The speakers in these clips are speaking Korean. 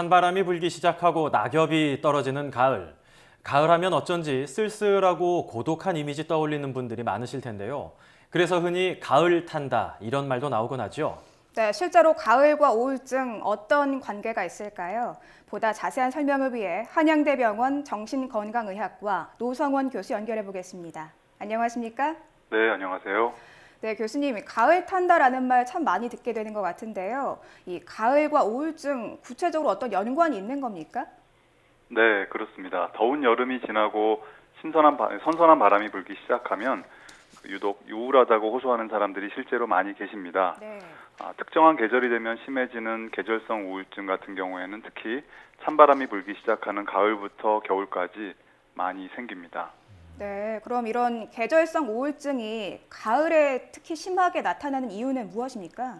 찬바람이 불기 시작하고 낙엽이 떨어지는 가을. 가을하면 어쩐지 쓸쓸하고 고독한 이미지 떠올리는 분들이 많으실 텐데요. 그래서 흔히 가을 탄다 이런 말도 나오곤 하죠. 네, 실제로 가을과 우울증 어떤 관계가 있을까요? 보다 자세한 설명을 위해 한양대병원 정신건강의학과 노성원 교수 연결해 보겠습니다. 안녕하십니까? 네, 안녕하세요. 네, 교수님, 가을 탄다라는 말 참 많이 듣게 되는 것 같은데요. 이 가을과 우울증 구체적으로 어떤 연관이 있는 겁니까? 네, 그렇습니다. 더운 여름이 지나고 선선한 바람이 불기 시작하면 유독 우울하다고 호소하는 사람들이 실제로 많이 계십니다. 네. 특정한 계절이 되면 심해지는 계절성 우울증 같은 경우에는 특히 찬바람이 불기 시작하는 가을부터 겨울까지 많이 생깁니다. 네, 그럼 이런 계절성 우울증이 가을에 특히 심하게 나타나는 이유는 무엇입니까?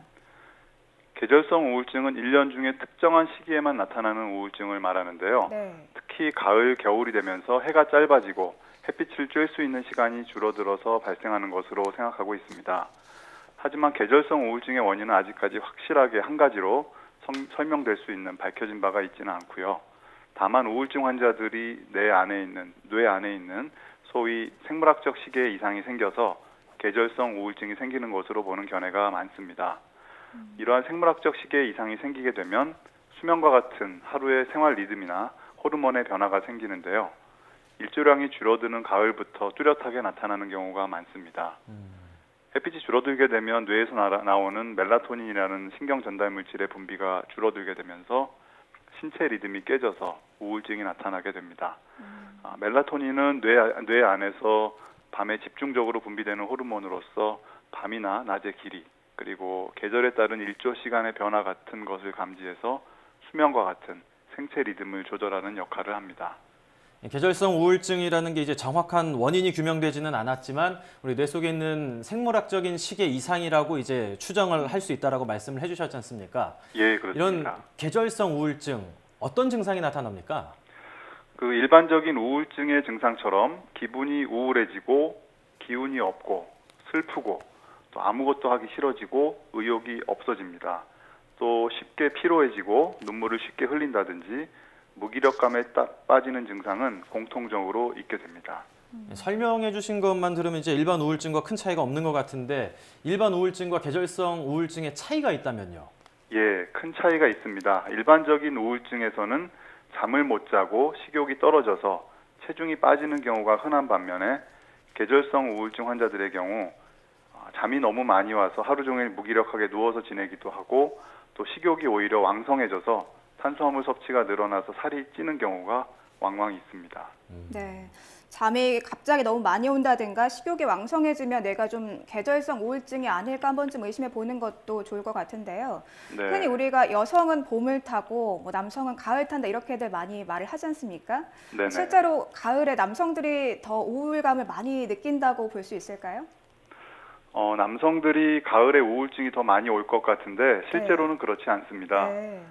계절성 우울증은 1년 중에 특정한 시기에만 나타나는 우울증을 말하는데요. 네. 특히 가을, 겨울이 되면서 해가 짧아지고 햇빛을 쬐을 수 있는 시간이 줄어들어서 발생하는 것으로 생각하고 있습니다. 하지만 계절성 우울증의 원인은 아직까지 확실하게 한 가지로 설명될 수 있는 밝혀진 바가 있지는 않고요. 다만 우울증 환자들이 뇌 안에 있는 소위 생물학적 시계에 이상이 생겨서 계절성 우울증이 생기는 것으로 보는 견해가 많습니다. 이러한 생물학적 시계에 이상이 생기게 되면 수면과 같은 하루의 생활 리듬이나 호르몬의 변화가 생기는데요. 일조량이 줄어드는 가을부터 뚜렷하게 나타나는 경우가 많습니다. 햇빛이 줄어들게 되면 뇌에서 나오는 멜라토닌이라는 신경 전달 물질의 분비가 줄어들게 되면서 신체 리듬이 깨져서 우울증이 나타나게 됩니다. 멜라토닌은 뇌 안에서 밤에 집중적으로 분비되는 호르몬으로서 밤이나 낮의 길이 그리고 계절에 따른 일조 시간의 변화 같은 것을 감지해서 수면과 같은 생체 리듬을 조절하는 역할을 합니다. 계절성 우울증이라는 게 이제 정확한 원인이 규명되지는 않았지만 우리 뇌 속에 있는 생물학적인 시계 이상이라고 이제 추정을 할 수 있다라고 말씀을 해주셨지 않습니까? 예, 그렇습니다. 이런 계절성 우울증 어떤 증상이 나타납니까? 그 일반적인 우울증의 증상처럼 기분이 우울해지고 기운이 없고 슬프고 또 아무것도 하기 싫어지고 의욕이 없어집니다. 또 쉽게 피로해지고 눈물을 쉽게 흘린다든지 무기력감에 빠지는 증상은 공통적으로 있게 됩니다. 설명해 주신 것만 들으면 이제 일반 우울증과 큰 차이가 없는 것 같은데 일반 우울증과 계절성 우울증의 차이가 있다면요? 예, 큰 차이가 있습니다. 일반적인 우울증에서는 잠을 못 자고 식욕이 떨어져서 체중이 빠지는 경우가 흔한 반면에 계절성 우울증 환자들의 경우 잠이 너무 많이 와서 하루 종일 무기력하게 누워서 지내기도 하고 또 식욕이 오히려 왕성해져서 탄수화물 섭취가 늘어나서 살이 찌는 경우가 왕왕 있습니다. 네. 잠이 갑자기 너무 많이 온다든가 식욕이 왕성해지면 내가 좀 계절성 우울증이 아닐까 한 번쯤 의심해 보는 것도 좋을 것 같은데요. 네. 흔히 우리가 여성은 봄을 타고 뭐 남성은 가을 탄다 이렇게들 많이 말을 하지 않습니까? 네네. 실제로 가을에 남성들이 더 우울감을 많이 느낀다고 볼 수 있을까요? 남성들이 가을에 우울증이 더 많이 올 것 같은데 실제로는 그렇지 않습니다. 네.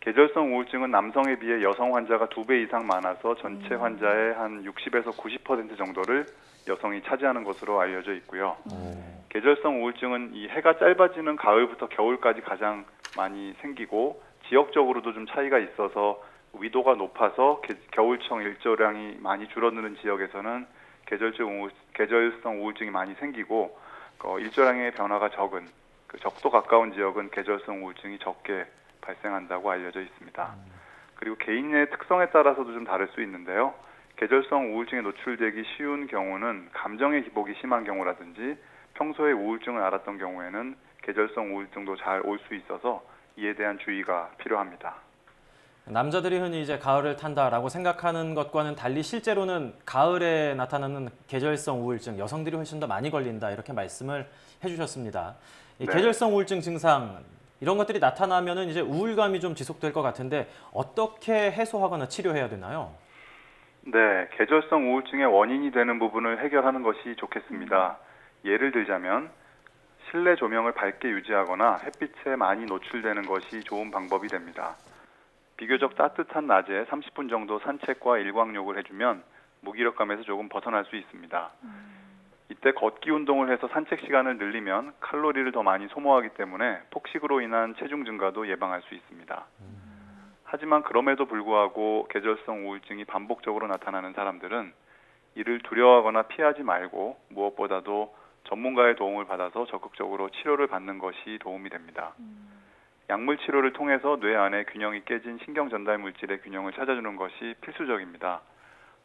계절성 우울증은 남성에 비해 여성 환자가 2배 이상 많아서 전체 환자의 한 60에서 90% 정도를 여성이 차지하는 것으로 알려져 있고요. 계절성 우울증은 이 해가 짧아지는 가을부터 겨울까지 가장 많이 생기고 지역적으로도 좀 차이가 있어서 위도가 높아서 겨울청 일조량이 많이 줄어드는 지역에서는 계절성 우울증이 많이 생기고 일조량의 변화가 적은 적도 가까운 지역은 계절성 우울증이 적게 발생한다고 알려져 있습니다. 그리고 개인의 특성에 따라서도 좀 다를 수 있는데요. 계절성 우울증에 노출되기 쉬운 경우는 감정의 기복이 심한 경우라든지 평소에 우울증을 앓았던 경우에는 계절성 우울증도 잘 올 수 있어서 이에 대한 주의가 필요합니다. 남자들이 흔히 이제 가을을 탄다라고 생각하는 것과는 달리 실제로는 가을에 나타나는 계절성 우울증, 여성들이 훨씬 더 많이 걸린다 이렇게 말씀을 해주셨습니다. 이 네. 계절성 우울증 증상 이런 것들이 나타나면은 이제 우울감이 좀 지속될 것 같은데 어떻게 해소하거나 치료해야 되나요? 네, 계절성 우울증의 원인이 되는 부분을 해결하는 것이 좋겠습니다. 예를 들자면 실내 조명을 밝게 유지하거나 햇빛에 많이 노출되는 것이 좋은 방법이 됩니다. 비교적 따뜻한 낮에 30분 정도 산책과 일광욕을 해주면 무기력감에서 조금 벗어날 수 있습니다. 이때 걷기 운동을 해서 산책 시간을 늘리면 칼로리를 더 많이 소모하기 때문에 폭식으로 인한 체중 증가도 예방할 수 있습니다. 하지만 그럼에도 불구하고 계절성 우울증이 반복적으로 나타나는 사람들은 이를 두려워하거나 피하지 말고 무엇보다도 전문가의 도움을 받아서 적극적으로 치료를 받는 것이 도움이 됩니다. 약물 치료를 통해서 뇌 안에 균형이 깨진 신경 전달 물질의 균형을 찾아주는 것이 필수적입니다.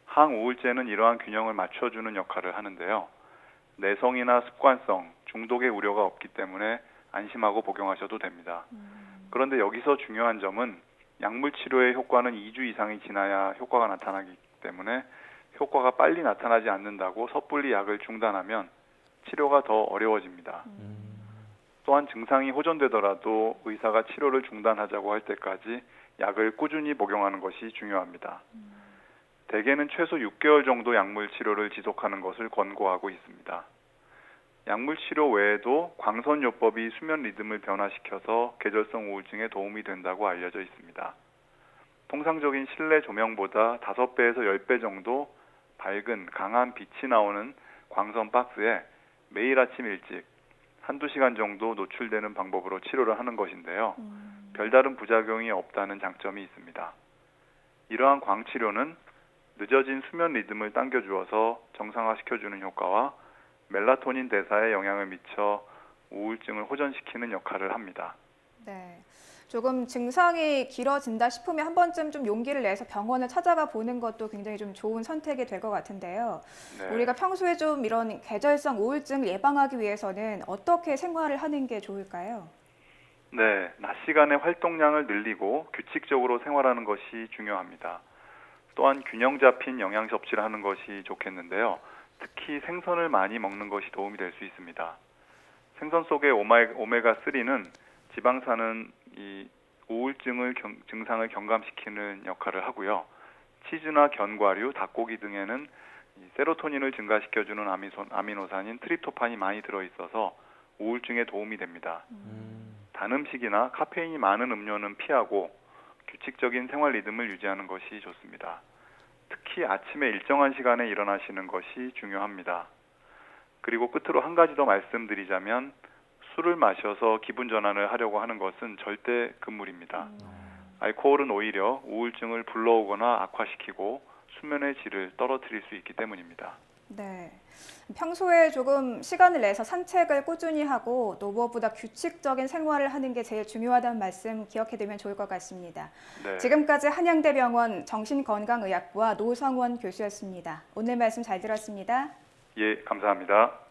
항우울제는 이러한 균형을 맞춰주는 역할을 하는데요. 내성이나 습관성, 중독의 우려가 없기 때문에 안심하고 복용하셔도 됩니다. 그런데 여기서 중요한 점은 약물 치료의 효과는 2주 이상이 지나야 효과가 나타나기 때문에 효과가 빨리 나타나지 않는다고 섣불리 약을 중단하면 치료가 더 어려워집니다. 또한 증상이 호전되더라도 의사가 치료를 중단하자고 할 때까지 약을 꾸준히 복용하는 것이 중요합니다. 대개는 최소 6개월 정도 약물 치료를 지속하는 것을 권고하고 있습니다. 약물 치료 외에도 광선요법이 수면 리듬을 변화시켜서 계절성 우울증에 도움이 된다고 알려져 있습니다. 통상적인 실내 조명보다 5배에서 10배 정도 밝은 강한 빛이 나오는 광선 박스에 매일 아침 일찍 한두 시간 정도 노출되는 방법으로 치료를 하는 것인데요. 별다른 부작용이 없다는 장점이 있습니다. 이러한 광치료는 늦어진 수면 리듬을 당겨주어서 정상화시켜주는 효과와 멜라토닌 대사에 영향을 미쳐 우울증을 호전시키는 역할을 합니다. 네. 조금 증상이 길어진다 싶으면 한 번쯤 좀 용기를 내서 병원을 찾아가 보는 것도 굉장히 좀 좋은 선택이 될 것 같은데요. 네. 우리가 평소에 좀 이런 계절성 우울증을 예방하기 위해서는 어떻게 생활을 하는 게 좋을까요? 네, 낮 시간에 활동량을 늘리고 규칙적으로 생활하는 것이 중요합니다. 또한 균형 잡힌 영양 섭취를 하는 것이 좋겠는데요. 특히 생선을 많이 먹는 것이 도움이 될 수 있습니다. 생선 속의 오메가3는 지방산은 이 우울증을 증상을 경감시키는 역할을 하고요. 치즈나 견과류, 닭고기 등에는 세로토닌을 증가시켜주는 아미노산인 트립토판이 많이 들어있어서 우울증에 도움이 됩니다. 단 음식이나 카페인이 많은 음료는 피하고 규칙적인 생활 리듬을 유지하는 것이 좋습니다. 특히 아침에 일정한 시간에 일어나시는 것이 중요합니다. 그리고 끝으로 한 가지 더 말씀드리자면 술을 마셔서 기분 전환을 하려고 하는 것은 절대 금물입니다. 알코올은 오히려 우울증을 불러오거나 악화시키고 수면의 질을 떨어뜨릴 수 있기 때문입니다. 네. 평소에 조금 시간을 내서 산책을 꾸준히 하고 또 무엇보다 규칙적인 생활을 하는 게 제일 중요하다는 말씀 기억해두면 좋을 것 같습니다. 네. 지금까지 한양대병원 정신건강의학부와 노성원 교수였습니다. 오늘 말씀 잘 들었습니다. 예, 감사합니다.